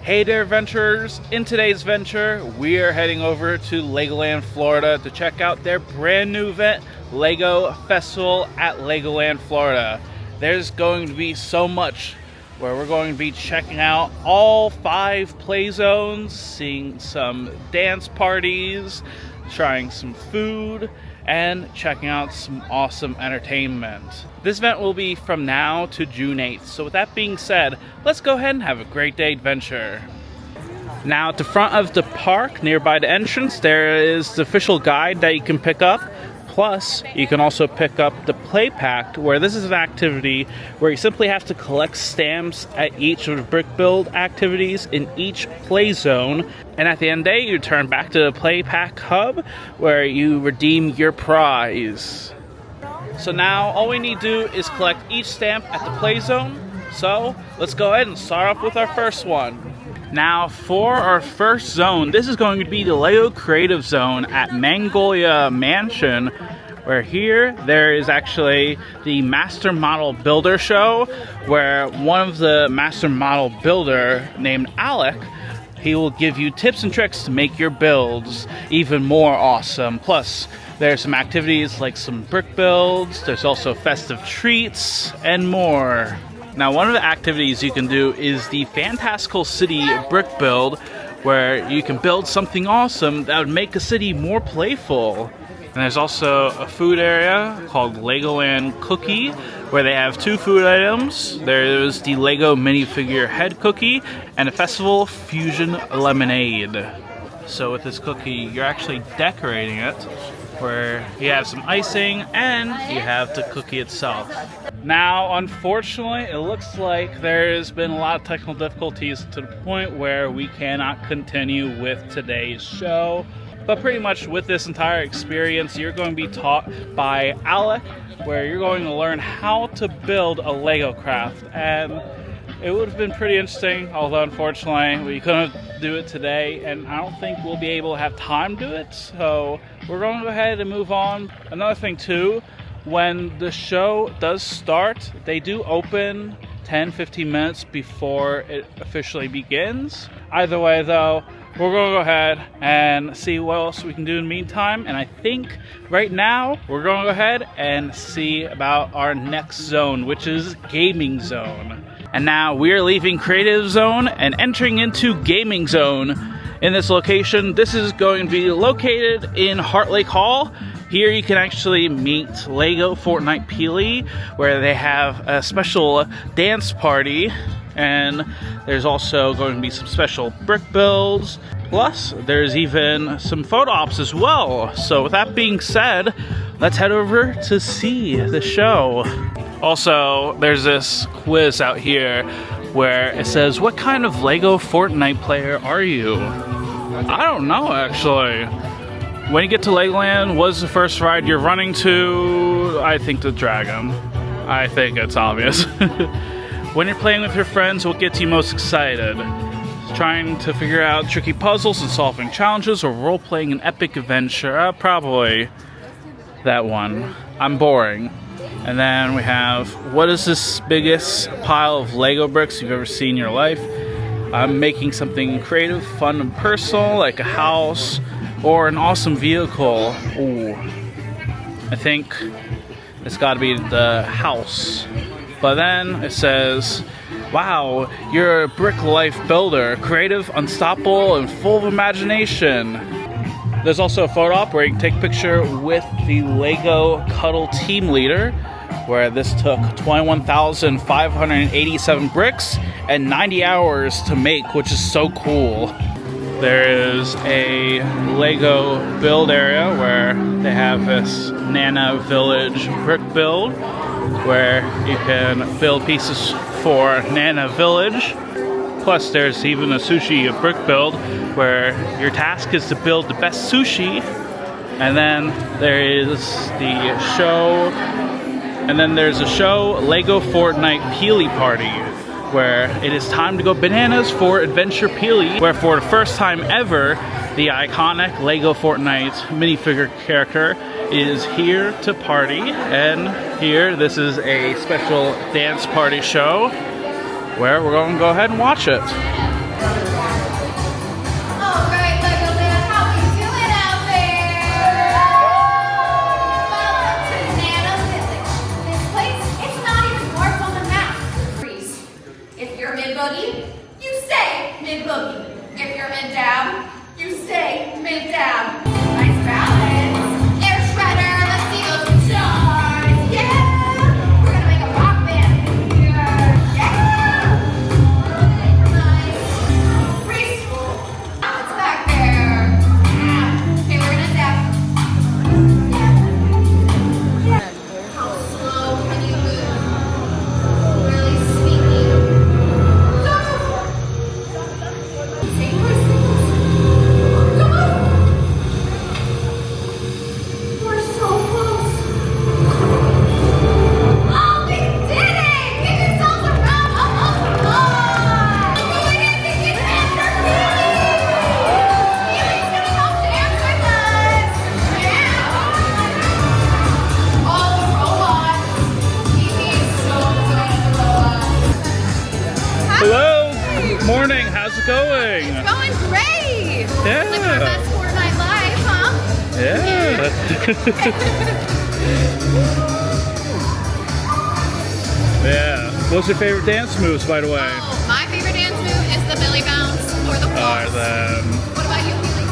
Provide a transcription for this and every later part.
Hey there, adventurers! In today's venture, we are heading over to Legoland, Florida to check out their brand new event, Lego Festival at Legoland, Florida. There's going to be so much where we're going to be checking out all 5 play zones, seeing some dance parties, trying some food, and checking out some awesome entertainment. This event will be from now to June 8th. So with that being said, let's go ahead and have a great day adventure. Now at the front of the park, nearby the entrance, there is the official guide that you can pick up. Plus, you can also pick up the Play Pack, where this is an activity where you simply have to collect stamps at each of the brick build activities in each play zone. And at the end of the day, you return back to the Play Pack hub, where you redeem your prize. So now, all we need to do is collect each stamp at the play zone. So, let's go ahead and start off with our first one. Now, for our first zone, this is going to be the Lego Creative Zone at Magnolia Mansion, where here there is actually the Master Model Builder show, where one of the Master Model Builder named Alec, he will give you tips and tricks to make your builds even more awesome. Plus, there's some activities like some brick builds, there's also festive treats, and more. Now, one of the activities you can do is the Fantastical City brick build, where you can build something awesome that would make a city more playful. And there's also a food area called Legoland Cookie, where they have 2 food items. There's the Lego minifigure head cookie and a Festival Fusion lemonade. So with this cookie, you're actually decorating it, where you have some icing and you have the cookie itself. Now, unfortunately, it looks like there's been a lot of technical difficulties to the point where we cannot continue with today's show. But pretty much with this entire experience, you're going to be taught by Alec, where you're going to learn how to build a Lego craft. And it would have been pretty interesting, although unfortunately we couldn't do it today, and I don't think we'll be able to have time to do it, so we're going to go ahead and move on. Another thing too, when the show does start, they do open 10-15 minutes before it officially begins. Either way though, we're going to go ahead and see what else we can do in the meantime, and I think right now we're going to go ahead and see about our next zone, which is Gaming Zone. And now we're leaving Creative Zone and entering into Gaming Zone. In this location, this is going to be located in Heart Lake Hall. Here you can actually meet Lego Fortnite Peely, where they have a special dance party. And there's also going to be some special brick builds. Plus, there's even some photo ops as well. So with that being said, let's head over to see the show. Also, there's this quiz out here where it says, what kind of Lego Fortnite player are you? I don't know, actually. When you get to Legoland, what is the first ride you're running to? I think the Dragon. I think it's obvious. When you're playing with your friends, what gets you most excited? Trying to figure out tricky puzzles and solving challenges, or role-playing an epic adventure? Probably that one. I'm boring. And then we have, what is this biggest pile of Lego bricks you've ever seen in your life? I'm making something creative, fun, and personal, like a house or an awesome vehicle. Ooh, I think it's got to be the house. But then it says, wow, you're a brick life builder, creative, unstoppable, and full of imagination. There's also a photo op where you can take a picture with the Lego Cuddle Team Leader, where this took 21,587 bricks and 90 hours to make, which is so cool. There is a Lego build area where they have this Nana Village brick build, where you can build pieces for Nana Village. Plus, there's even a sushi brick build where your task is to build the best sushi. And then there is the show. And then there's a show, Lego Fortnite Peely Party, where it is time to go bananas for Adventure Peely, where for the first time ever, the iconic Lego Fortnite minifigure character is here to party. And here, this is a special dance party show where we're going to go ahead and watch it. Hello. Morning. How's it going? It's going great. Yeah. Living our best Fortnite life, huh? Yeah. Yeah. What's your favorite dance moves, by the way? Oh, my favorite dance move is the belly bounce or the floss. What about you, Keely?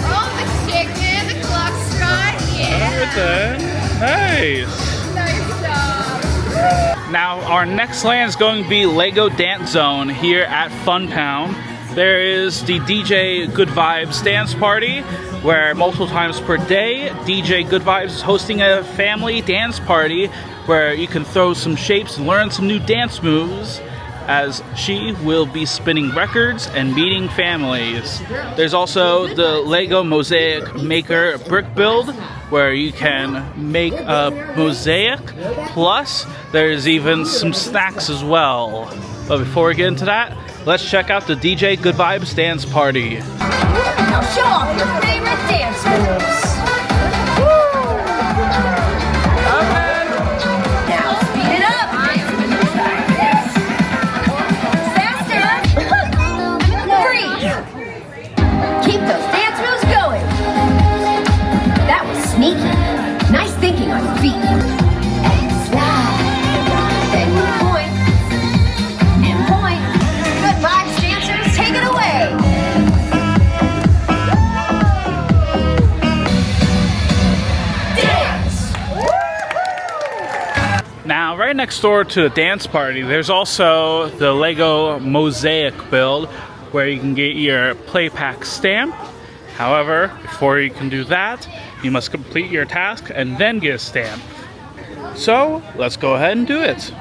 Oh, the chicken, the clock strut. Yeah. Nice. Nice job. Now, our next land is going to be Lego Dance Zone here at Fun Town. There is the DJ Good Vibes Dance Party, where multiple times per day, DJ Good Vibes is hosting a family dance party where you can throw some shapes and learn some new dance moves, as she will be spinning records and meeting families. There's also the Lego Mosaic Maker Brick Build, where you can make a mosaic, plus there's even some snacks as well. But before we get into that, let's check out the DJ Good Vibes Dance Party. Now show off your favorite dance moves. Now speed it up. Faster. Freeze. Keep those dance moves going. That was sneaky. Nice thinking on your feet. And slide. Then you point. And point. Good vibes, dancers. Take it away. Now, right next door to the dance party, there's also the Lego Mosaic build, where you can get your play pack stamp. However, before you can do that, you must complete your task and then get a stamp. So, let's go ahead and do it.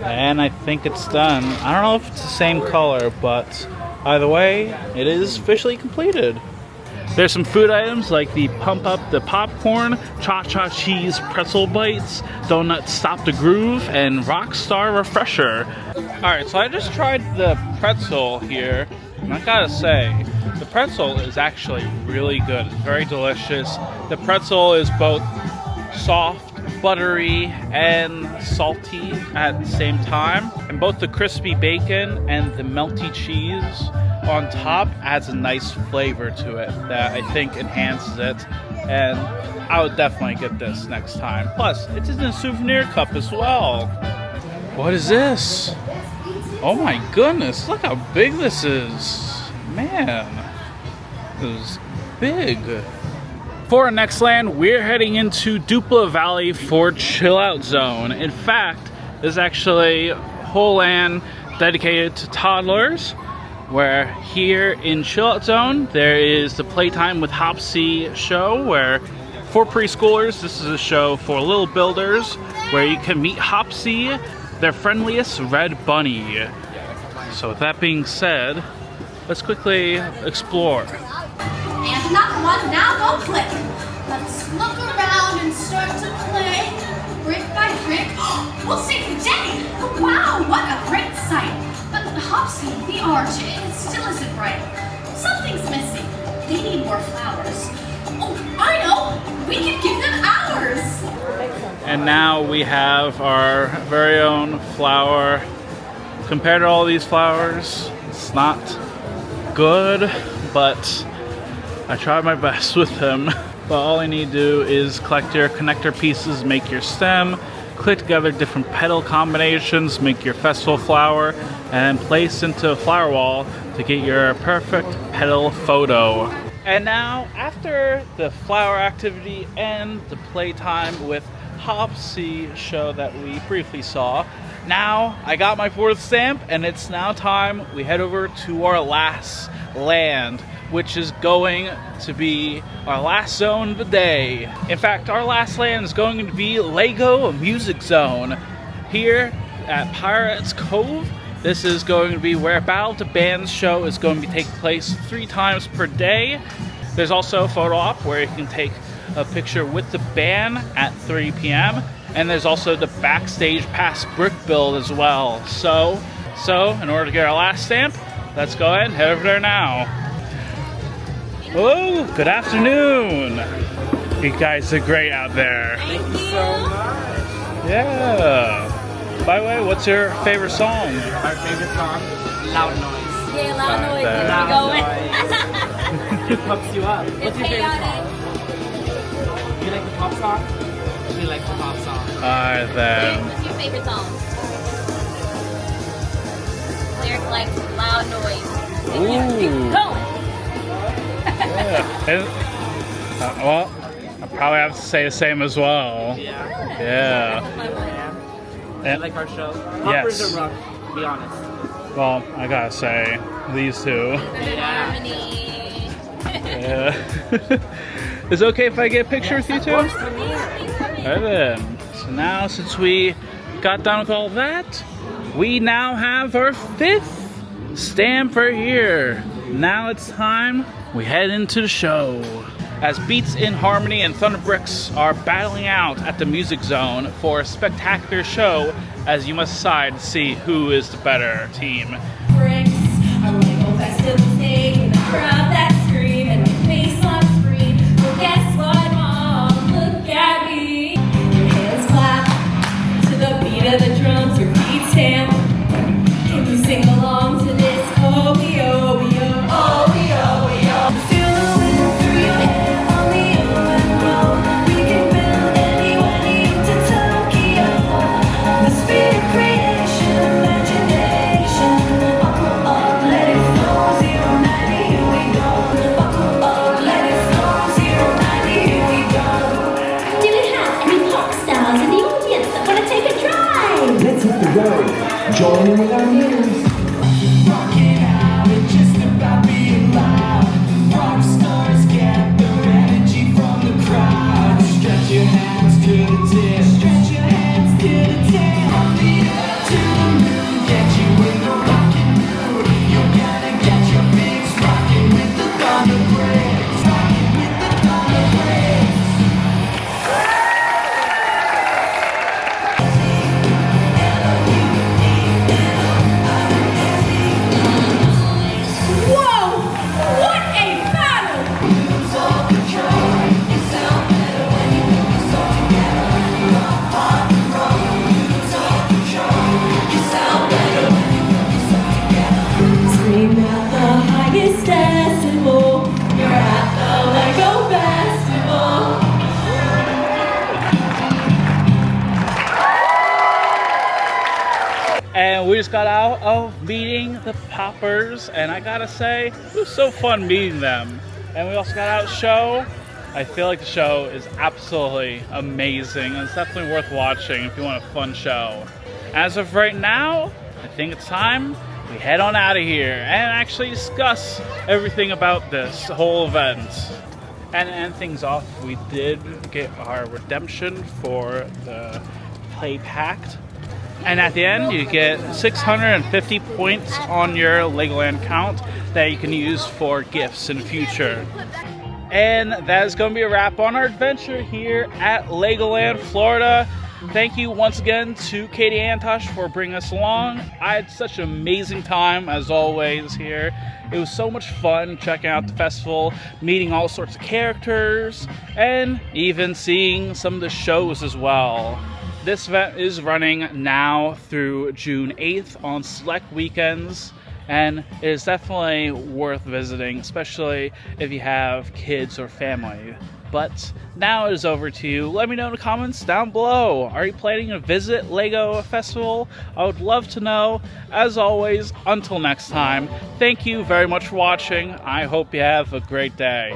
And I think it's done. I don't know if it's the same color, but either way, it is officially completed. There's some food items like the Pump Up the Popcorn, Cha-Cha Cheese Pretzel Bites, Donut Stop the Groove, and Rockstar Refresher. Alright, so I just tried the pretzel here, and I gotta say, the pretzel is actually really good. It's very delicious. The pretzel is both soft, buttery, and salty at the same time. And both the crispy bacon and the melty cheese on top adds a nice flavor to it that I think enhances it. And I would definitely get this next time. Plus, it's in a souvenir cup as well. What is this? Oh my goodness, look how big this is. Man, this is big. For our next land, we're heading into Dupla Valley for Chill Out Zone. In fact, this is actually a whole land dedicated to toddlers, where here in Chill Out Zone, there is the Playtime with Hopsy show, where for preschoolers, this is a show for little builders, where you can meet Hopsy, their friendliest red bunny. So with that being said, let's quickly explore. And another one, now go click. Let's look around and start to play. Brick by brick, we'll save the day. Wow, what a great sight. But Hopsy, the arch, it still isn't right. Something's missing. They need more flowers. Oh, I know, we can give them ours. And now we have our very own flower. Compared to all these flowers, it's not good, but I tried my best with him. But all you need to do is collect your connector pieces, make your stem, click together different petal combinations, make your festival flower, and place into a flower wall to get your perfect petal photo. And now, after the flower activity and the playtime with Hopsy show that we briefly saw, now I got my fourth stamp, and it's now time we head over to our last land, which is going to be our last zone of the day. In fact, our last land is going to be Lego Music Zone here at Pirates Cove This is going to be where Battle of the Bands show is going to be taking place 3 times per day. There's also a photo op where you can take a picture with the band at 3 p.m. And there's also the backstage pass brick build as well. So in order to get our last stamp, let's go ahead and head over there now. Hello, good afternoon. You guys are great out there. Thank you so much. Yeah. By the way, what's your favorite song? Our favorite song, Loud Noise. Yeah, loud noise. Loud noise. It pumps you up. What's your favorite song? You like the pop song? We like the pop song. Alright then. What's your favorite song? Lyric likes loud noise. Ooh. Go! Yeah. Well, I probably have to say the same as well. Yeah. Yeah. You like our show? Poppers Yes. are rough, to be honest. Well, I gotta say, these two. Yeah. Harmony. Yeah. Is it okay if I get a picture with you two? Alright then. So now, since we got done with all that, we now have our 5th stamp right here. Now it's time we head into the show. As Beats in Harmony and Thunderbricks are battling out at the Music Zone for a spectacular show, as you must decide to see who is the better team. Bricks are like a festive stage with a crowd that scream and your face on screen. Well, guess what, Mom? Look at me. Your hands clap to the beat of the drums. Your feet stamp. Can you sing along to this? Oh, we oh, we oh, oh, we oh, we oh. Feel the wind through your hair on the open road. We can build anyone into Tokyo. The spirit of creation, imagination. Buckle up, let it flow. 090, here we go. Buckle up, let it flow. 090, here we go. Do we have any pop stars in the audience that want to take a drive? Let's hit the road. Join in with our news. Rocking out, it's just about being loud. Rock stars get their energy from the crowd. Stretch your hands to the tip. Stretch your hands to the tip. From the earth to the moon, get you in the rocking mood. You're gonna get your mix rocking with the thunder breaks. Rocking with the thunder breaks. Whoa! What a battle! Lose all control. You sound better when you put us all together. Rock on the road. Lose all control. You sound better when you put us all together. Scream at the highest decibel. You're at the Lego Festival. And we just got out of meeting the Poppers, and I gotta say, it was so fun meeting them. And we also got out of the show. I feel like the show is absolutely amazing, and it's definitely worth watching if you want a fun show. As of right now, I think it's time we head on out of here and actually discuss everything about this whole event. And to end things off, we did get our redemption for the Play Pact. And at the end, you get 650 points on your Legoland account that you can use for gifts in the future. And that is going to be a wrap on our adventure here at Legoland Florida. Thank you once again to Katie Antosh for bringing us along. I had such an amazing time as always here. It was so much fun checking out the festival, meeting all sorts of characters, and even seeing some of the shows as well. This event is running now through June 8th on select weekends, and it is definitely worth visiting, especially if you have kids or family. But now it is over to you. Let me know in the comments down below. Are you planning to visit LEGO Festival? I would love to know. As always, until next time, thank you very much for watching. I hope you have a great day.